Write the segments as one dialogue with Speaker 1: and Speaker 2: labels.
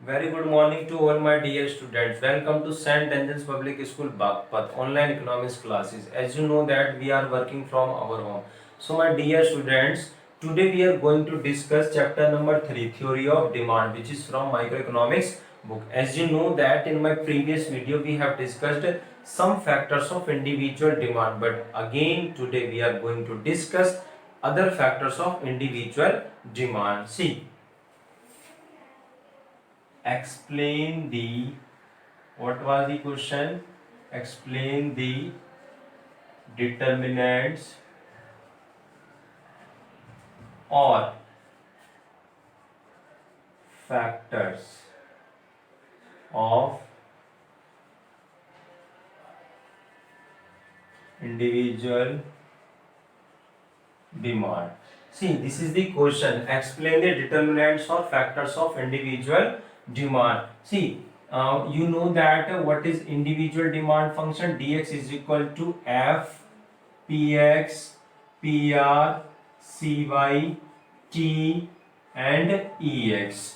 Speaker 1: Very good morning to all my dear students. Welcome to St. Angel's Public School, Bagpat, online economics classes. As you know that we are working from our home. So my dear students, today we are going to discuss chapter number 3, Theory of Demand, which is from Microeconomics book. As you know that in my previous video we have discussed some factors of individual demand, but again today we are going to discuss other factors of individual demand. See, explain the, what was the question? Explain the determinants or factors of individual demand. See, this is the question. Explain the determinants or factors of individual demand. See, you know that what is individual demand function? Dx is equal to f px pr cy t and ex.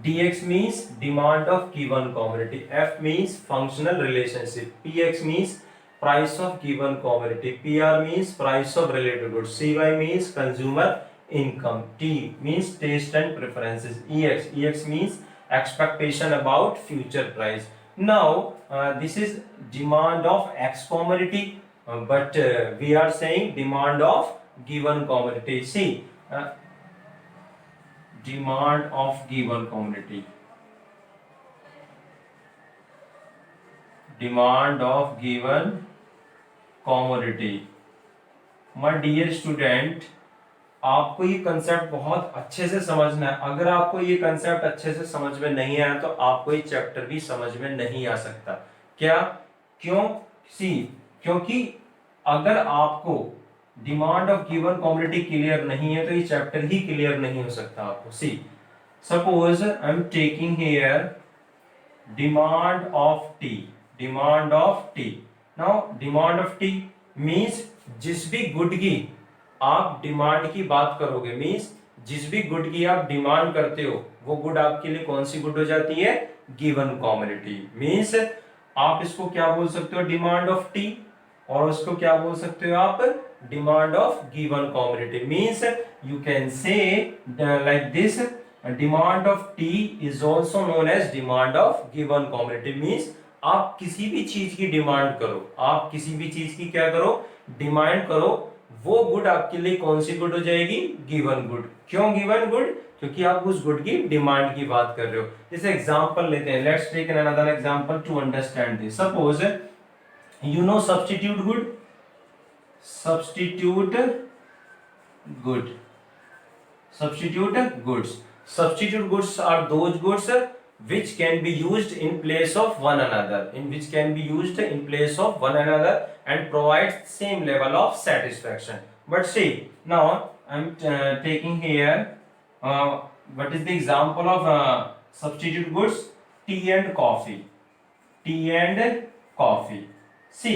Speaker 1: Dx means demand of given commodity, f means functional relationship, px means price of given commodity, pr means price of related goods, cy means consumer income, t means taste and preferences, ex means expectation about future price. Now this is demand of x commodity, but we are saying demand of given commodity. See, demand of given commodity, demand of given commodity. My dear student, आपको ये concept बहुत अच्छे से समझना है. अगर आपको ये कंसेप्ट अच्छे से समझ में नहीं आया तो आपको ये चैप्टर भी समझ में नहीं आ सकता. क्या? क्यों? सी, क्योंकि अगर आपको demand of given commodity clear नहीं है तो ये चैप्टर ही क्लियर नहीं हो सकता आपको. See, suppose I am taking here demand of tea. Demand of tea. Now demand of tea means जिस भी गुड की आप डिमांड की बात करोगे, मीन्स जिस भी गुड की आप डिमांड करते हो वो गुड आपके लिए कौन सी गुड हो जाती है? Given commodity. मीन्स आप इसको क्या बोल सकते हो? Demand of tea. और उसको क्या बोल सकते हो आप? Demand of given commodity. Means you can say like this, demand of tea is also known as demand of given commodity. Means आप किसी भी चीज की डिमांड करो, आप किसी भी चीज की क्या करो? डिमांड करो, वो गुड आपके लिए कौन सी गुड हो जाएगी? Given good. क्यों गिवन गुड? क्योंकि आप उस गुड की डिमांड की बात कर रहे हो. जैसे एग्जांपल लेते हैं. Let's take another example to understand this. Suppose you know substitute good. Substitute good. Substitute goods. Substitute goods are those goods which can be used in place of one another, in which can be used in place of one another and provides same level of satisfaction. But see, now I'm taking here what is the example of substitute goods? Tea and coffee. Tea and coffee. See,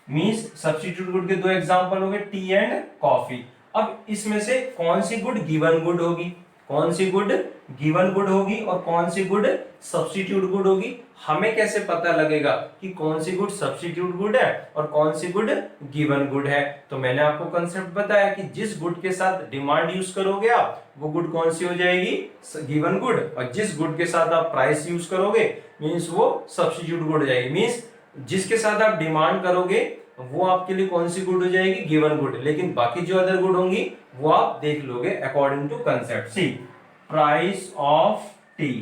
Speaker 1: means substitute good के दो example हो गए, T and coffee. अब इसमें से कौन सी good given good होगी? कौन सी गुड गिवन गुड होगी और कौन सी गुड सब्स्टिट्यूट गुड होगी? हमें कैसे पता लगेगा कि कौन सी गुड सब्स्टिट्यूट गुड है और कौन सी गुड गिवन गुड है? तो मैंने आपको कंसेप्ट बताया कि जिस गुड के साथ डिमांड यूज करोगे आप, वो गुड कौन सी हो जाएगी? Given good. और जिस गुड के साथ आप प्राइस यूज करोगे मीन्स वो सब्स्टिट्यूट गुड हो जाएगी. मीन्स जिसके साथ आप डिमांड करोगे वो आपके लिए कौन सी गुड हो जाएगी? Given good. लेकिन बाकी जो अदर गुड होंगी वो आप देख लोगे according to concept. See, price of tea.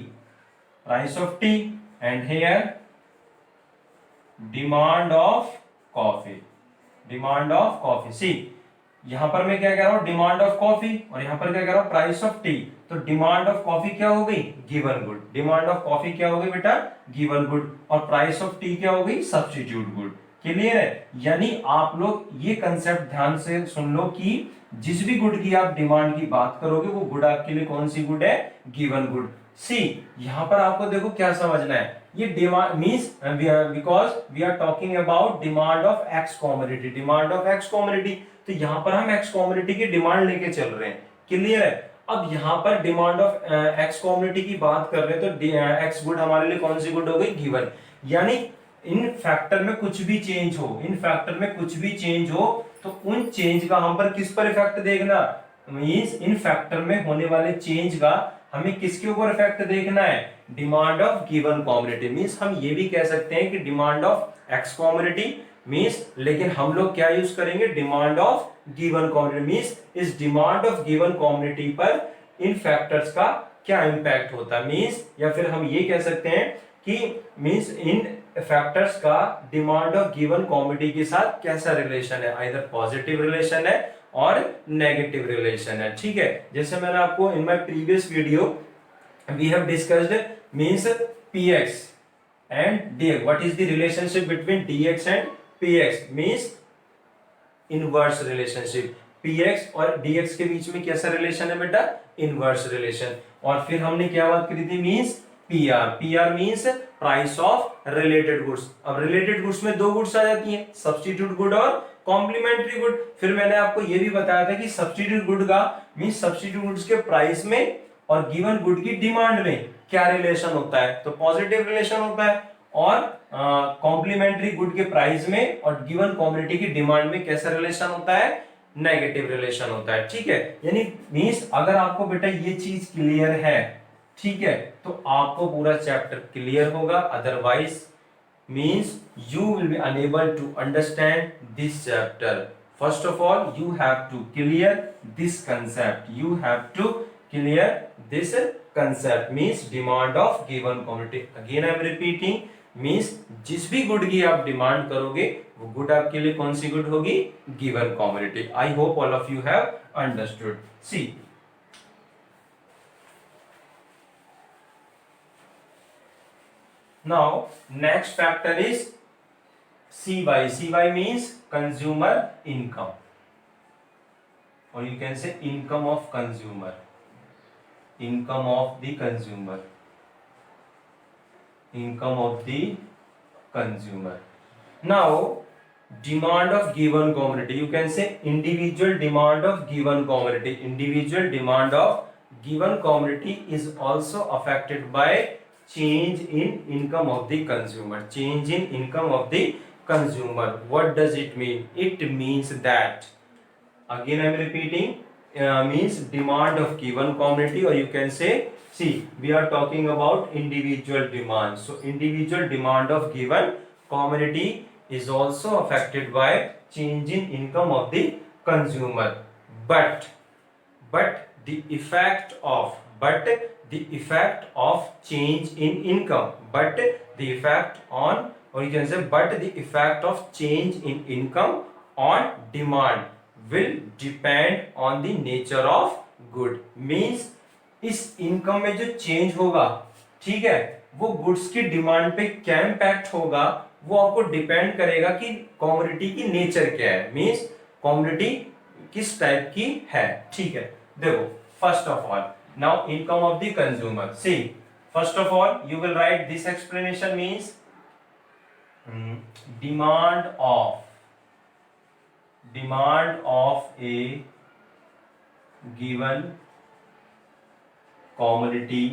Speaker 1: Price of tea and here demand of coffee. Demand of coffee. See, यहां पर मैं क्या कह रहा हूं? Demand of coffee. और यहां पर क्या कह रहा हूं? Price of tea. तो डिमांड ऑफ कॉफी क्या हो गई? Given good. Demand of coffee क्या हो गई बेटा? Given good. और प्राइस ऑफ टी क्या हो गई? Substitute good. क्लियर है? यानी आप लोग ये कंसेप्ट ध्यान से सुन लो कि जिस भी गुड की आप डिमांड की बात करोगे वो गुड आपके लिए कौन सी गुड है? Given good. सी, यहां पर आपको देखो क्या समझना है. ये demand means because we are talking about demand of X commodity. Demand of X commodity. तो यहां पर हम एक्स कमोडिटी की डिमांड लेके चल रहे हैं. क्लियर है? अब यहाँ पर डिमांड ऑफ एक्स कमोडिटी की बात कर रहे हैं तो एक्स गुड हमारे लिए कौन सी गुड हो गई, गिवन। यानी इन फैक्टर में कुछ भी चेंज हो, इन फैक्टर में कुछ भी चेंज हो तो उन चेंज का हम पर किस पर इफेक्ट देखना, मींस इन फैक्टर में होने वाले चेंज का हमें किसके ऊपर इफेक्ट देखना है, demand of given commodity. Means हम ये भी कह सकते हैं कि demand of X commodity means, लेकिन हम लोग क्या यूज करेंगे, demand of given commodity. Means इस डिमांड ऑफ गिवन कमोडिटी पर इन फैक्टर्स का क्या इंपैक्ट होता है, मींस या फिर हम ये कह सकते हैं कि मींस इन फैक्टर्स का डिमांड ऑफ गिवन कमोडिटी के साथ कैसा रिलेशन है, आइदर पॉजिटिव रिलेशन है और नेगेटिव रिलेशन है। ठीक है, जैसे मैंने आपको in my previous video we have discussed means px and dx, what is the relationship between dx and px, means inverse relationship, px और dx के बीच में कैसा रिलेशन है बेटा, इनवर्स रिलेशन। और फिर हमने क्या बात करी थी, means pr means price of related goods. अब रिलेटेड गुड्स में दो गुड्स आ जाती हैं, सब्स्टिट्यूट गुड और कॉम्प्लीमेंट्री गुड। फिर मैंने आपको यह भी बताया था कि सब्स्टिट्यूट गुड का मींस सब्स्टिट्यूट गुड्स के प्राइस में और गिवन गुड की डिमांड में क्या रिलेशन होता है, तो पॉजिटिव रिलेशन होता है। और कॉम्प्लीमेंट्री गुड के प्राइस में और गिवन कमोडिटी की डिमांड में कैसा रिलेशन होता है, नेगेटिव रिलेशन होता है। ठीक है, यानी मींस अगर आपको बेटा ये चीज क्लियर है, ठीक है, तो आपको पूरा चैप्टर क्लियर होगा, otherwise means you will be unable to understand this chapter. First of all you have to clear this concept, you have to clear this concept, means demand of given commodity. Again I am repeating, means जिस भी good की आप demand करोगे वो good आपके लिए कौन सी गुड होगी, given commodity. I hope all of you have understood. See now next factor is cy means consumer income, or you can say income of consumer, income of the consumer, income of the consumer. Now demand of given commodity, you can say individual demand of given commodity, individual demand of given commodity is also affected by change in income of the consumer, change in income of the consumer. What does it mean? It means that, again I am repeating, means demand of given commodity, or you can say, see we are talking about individual demand, so individual demand of given commodity is also affected by change in income of the consumer. But the effect of change in income, but the effect on, or you can say but the effect of change in income on demand will depend on the nature of good, means इस income में जो change होगा, ठीक है, वो goods की demand पे क्या इंपैक्ट होगा, वो आपको डिपेंड करेगा कि कमोडिटी की नेचर क्या है, मींस कमोडिटी किस टाइप की है। ठीक है, देखो first of all now income of the consumer, see first of all you will write this explanation, means demand of a given commodity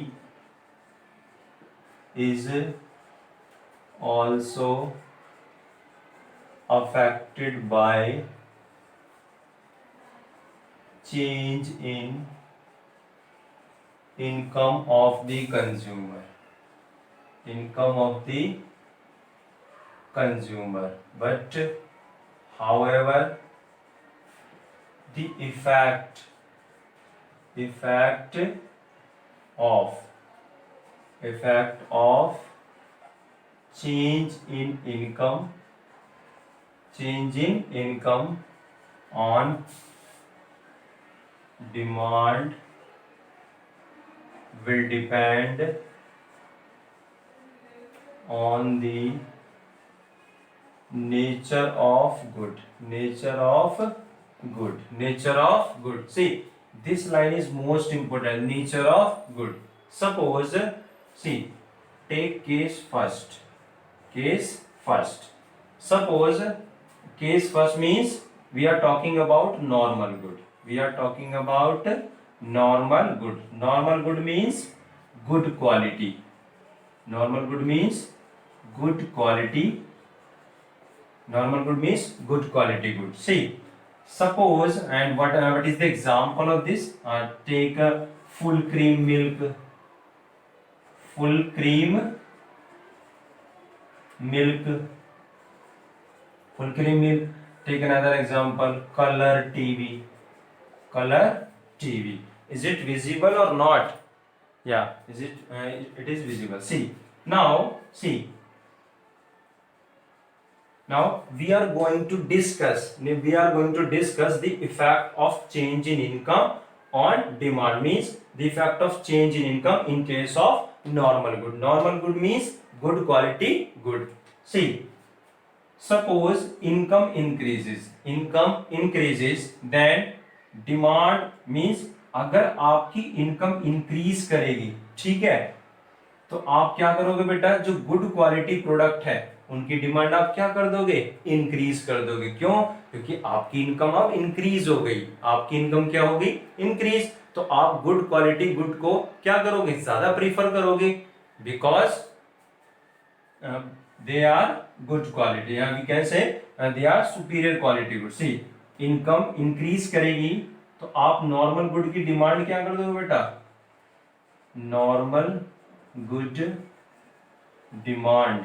Speaker 1: is also affected by change in income of the consumer, income of the consumer, but however the effect of change in income on demand will depend on the nature of good, see this line is most important, nature of good. Suppose, see, take case first, suppose case first means we are talking about normal good, normal good. Normal good means good quality. Normal good means good quality. Normal good means good quality good. See, suppose, and what is the example of this? Take a full cream milk. Full cream milk. Full cream milk. Take another example, color TV. Color TV. Is it visible or not? Yeah, is it? It is visible. See, now see. Now we are going to discuss. We are going to discuss the effect of change in income on demand. Means the effect of change in income in case of normal good. Normal good means good quality good. See, suppose income increases. Income increases, then demand means अगर आपकी income increase करेगी, ठीक है, तो आप क्या करोगे बेटा, जो गुड क्वालिटी प्रोडक्ट है उनकी डिमांड आप क्या कर दोगे, इंक्रीज कर दोगे. क्यों? क्योंकि आपकी इनकम अब इंक्रीज हो गई. आपकी इनकम क्या होगी, इंक्रीज. तो आप गुड क्वालिटी गुड को क्या करोगे, ज्यादा प्रीफर करोगे, because they are good quality. We can say they are superior quality good. See, income increase करेगी तो आप नॉर्मल गुड की डिमांड क्या कर दोगे बेटा, normal good demand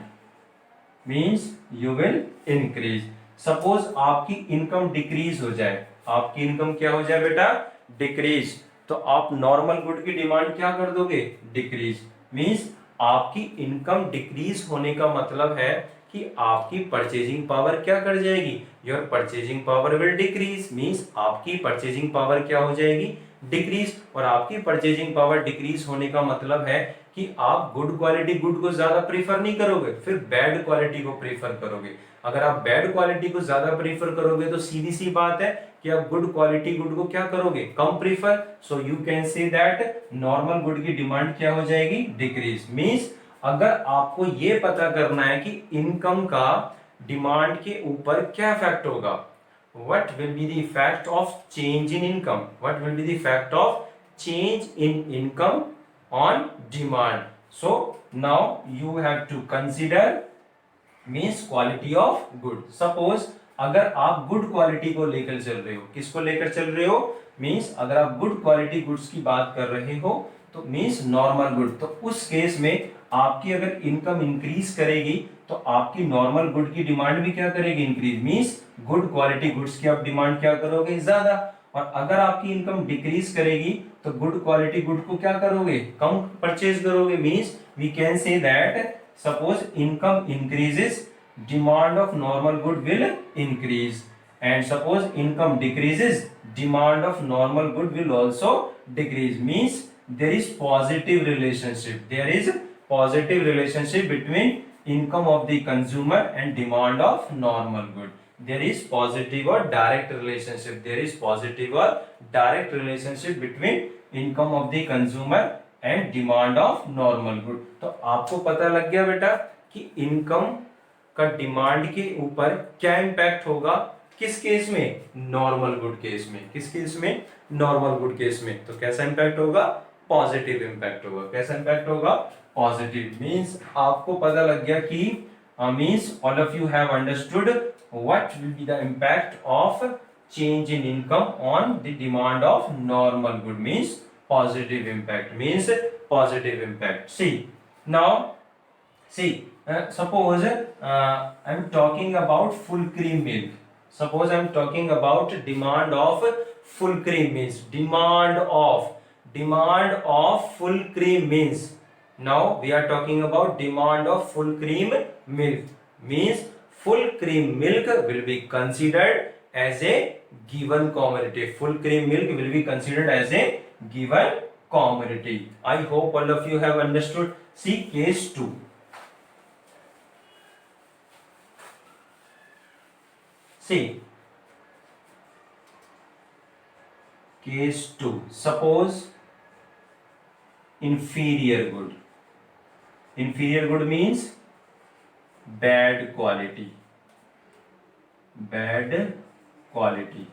Speaker 1: means you will increase. Suppose आपकी इनकम डिक्रीज हो जाए, आपकी इनकम क्या हो जाए बेटा, डिक्रीज, तो आप नॉर्मल गुड की डिमांड क्या कर दोगे, डिक्रीज. मीन्स आपकी इनकम डिक्रीज होने का मतलब है कि आपकी परचेजिंग पावर क्या कर जाएगी, your purchasing power will decrease. Means आपकी परचेजिंग पावर क्या हो जाएगी, डिक्रीज. और आपकी परचेजिंग पावर डिक्रीज होने का मतलब है कि आप गुड क्वालिटी गुड को ज्यादा प्रीफर नहीं करोगे, फिर बैड क्वालिटी को प्रीफर करोगे. अगर आप बैड क्वालिटी को ज्यादा प्रीफर करोगे तो सीधी सी बात है कि आप गुड क्वालिटी गुड को क्या करोगे, कम prefer. So you can say that normal good की डिमांड क्या हो जाएगी, डिक्रीज. मींस अगर आपको ये पता करना है कि इनकम का डिमांड के ऊपर क्या इफेक्ट होगा, what will be the effect of change in income, what will be the effect of change in income on demand. So now you have to consider means quality of good. Suppose अगर आप good quality को लेकर चल रहे हो, किसको लेकर चल रहे हो, मीन्स अगर आप गुड क्वालिटी गुड्स की बात कर रहे हो तो मीन्स नॉर्मल गुड, तो उस केस में आपकी अगर इनकम इंक्रीज करेगी तो आपकी नॉर्मल गुड की डिमांड भी क्या करेगी, increase. Means good quality goods की आप डिमांड क्या करोगे, ज्यादा. और अगर आपकी इनकम डिक्रीज करेगी तो गुड क्वालिटी गुड को क्या करोगे, कम परचेज करोगे. Means we can say that suppose income increases, demand of normal good will increase, and suppose income decreases, demand of normal good will also decrease. Means there is positive relationship, there is positive relationship between income of the consumer and demand of normal good. There is positive or direct relationship, there is positive or direct relationship between income of the consumer and demand of normal good. तो आपको पता लग गया बेटा कि income का demand के ऊपर क्या इंपैक्ट होगा, किस केस में, नॉर्मल गुड केस में. किस केस में, नॉर्मल गुड केस में. तो कैसा इंपैक्ट होगा, पॉजिटिव इंपैक्ट होगा. कैसा इंपैक्ट होगा, पॉजिटिव. मींस आपको पता लग गया कि means all of you have understood what will be the impact of change in income on the demand of normal good. Means positive impact, means positive impact. See now see suppose I am talking about full cream milk. Suppose I am talking about demand of full cream means demand of full cream means. Now we are talking about demand of full cream milk. Means full cream milk will be considered as a given commodity. Full cream milk will be considered as a given commodity. I hope all of you have understood. See case 2. See, case 2. Suppose inferior good. Inferior good means bad quality. Bad quality.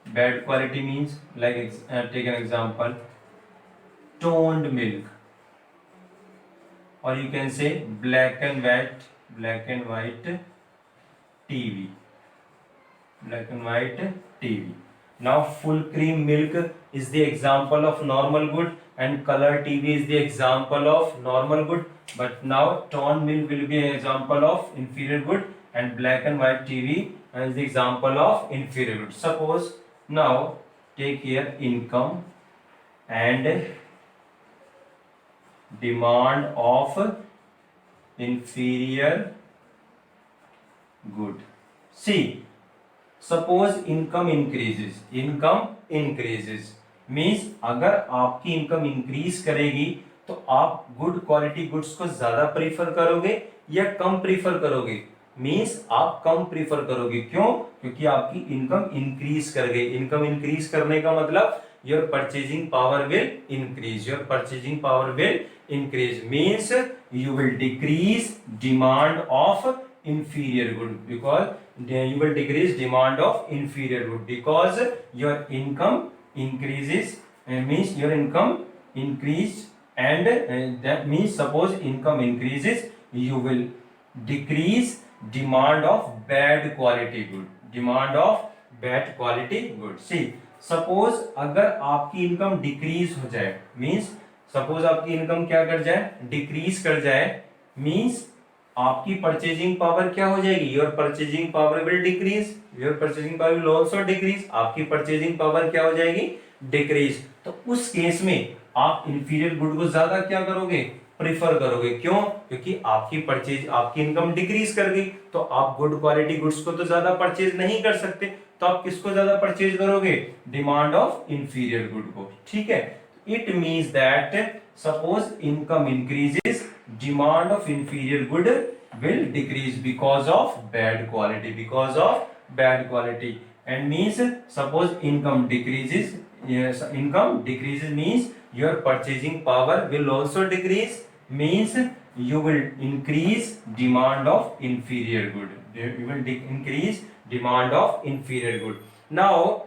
Speaker 1: Bad quality means like take an example, toned milk, or you can say black and white TV, black and white TV. Now full cream milk is the example of normal good and color TV is the example of normal good. But now toned milk will be an example of inferior good and black and white TV is the example of inferior good. Suppose now take here income and demand of inferior good. See, suppose income increases means अगर आपकी income increase करेगी तो आप good quality goods को ज्यादा prefer करोगे या कम prefer करोगे? मीन्स आप कम प्रीफर करोगे। क्यों? क्योंकि आपकी इनकम इंक्रीज कर गई। इनकम इंक्रीज करने का मतलब your purchasing power will increase, your purchasing power will increase means you will decrease demand of inferior good because you will decrease demand of inferior good because your income increases means your income increased and that means suppose income increases you will decrease demand of bad quality good, demand of bad quality good. See suppose अगर आपकी income decrease हो जाए means suppose आपकी income क्या कर जाए? Decrease कर जाए मींस आपकी परचेजिंग पावर क्या हो जाएगी? Your purchasing power will decrease, your purchasing power will also decrease. आपकी परचेजिंग पावर क्या हो जाएगी? डिक्रीज। तो उस केस में आप इंफीरियर गुड को ज्यादा क्या करोगे? प्रीफर करोगे। क्यों? क्योंकि आपकी इनकम डिक्रीज कर गई तो आप गुड क्वालिटी गुड्स को तो ज्यादा परचेज नहीं कर सकते, तो आप किसको ज्यादा परचेज करोगे? डिमांड ऑफ इंफीरियर गुड को। ठीक है, it means that suppose income increases demand of inferior good will decrease because of bad quality, because of bad quality and means suppose income decreases, yes, income decreases means your purchasing power will also decrease means you will increase demand of inferior good, you will increase demand of inferior good. Now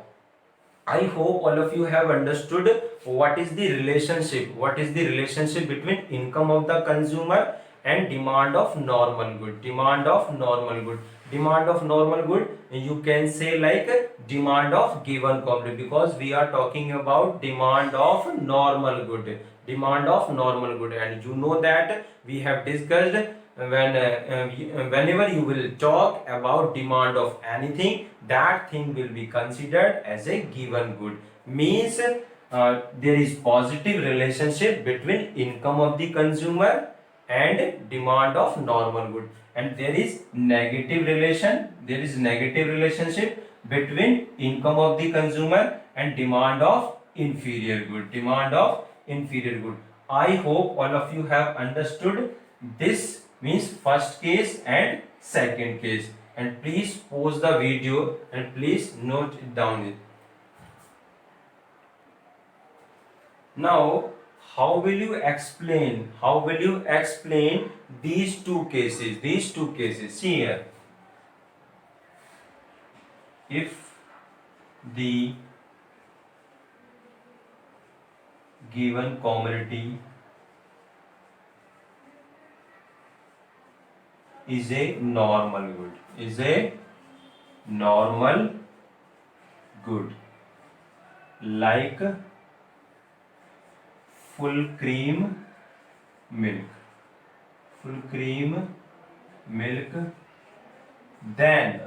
Speaker 1: I hope all of you have understood what is the relationship between income of the consumer and demand of normal good. Demand of normal good. Demand of normal good, you can say like demand of given commodity because we are talking about demand of normal good. Demand of normal good, and you know that we have discussed whenever you will talk about demand of anything, that thing will be considered as a given good means there is positive relationship between income of the consumer and demand of normal good, and there is negative relationship between income of the consumer and demand of inferior good. I hope all of you have understood this means first case and second case, and please pause the video and please note it down. Now how will you explain these two cases? See here, if the given commodity is a normal good like full cream milk, then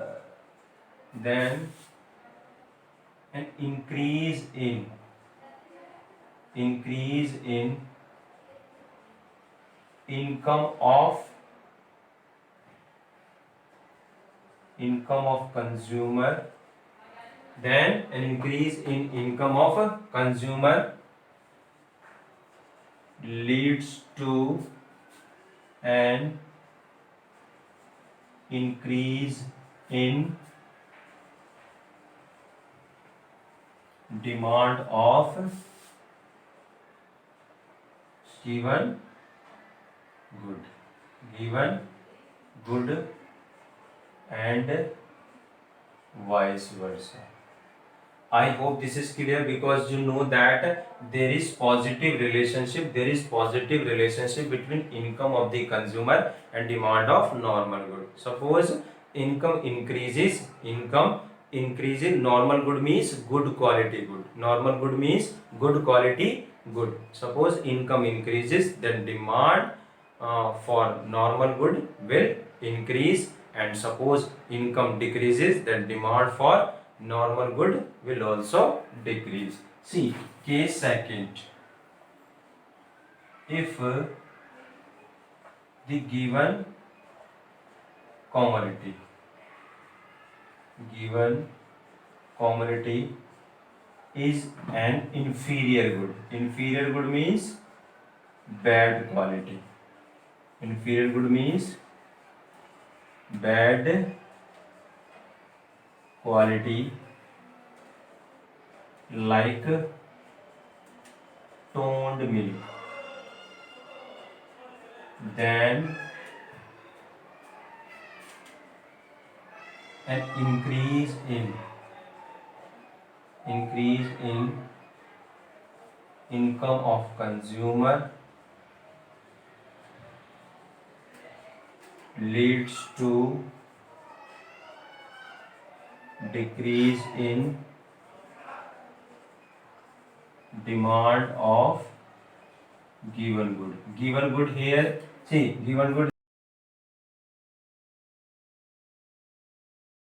Speaker 1: an increase in income of consumer, then an increase in income of consumer leads to an increase in demand of given good and vice versa. I hope this is clear, because you know that there is positive relationship. There is positive relationship between income of the consumer and demand of normal good. Suppose income increases. Normal good means good quality good. Normal good means good quality good. Suppose income increases, then demand for normal good will increase, and suppose income decreases, then demand for normal good will also decrease. See, case second. If the commodity given commodity is an inferior good. Inferior good means bad quality. Inferior good means bad quality, like toned milk. Then an increase in income of consumer leads to decrease in demand of given good. Given good here, see, given good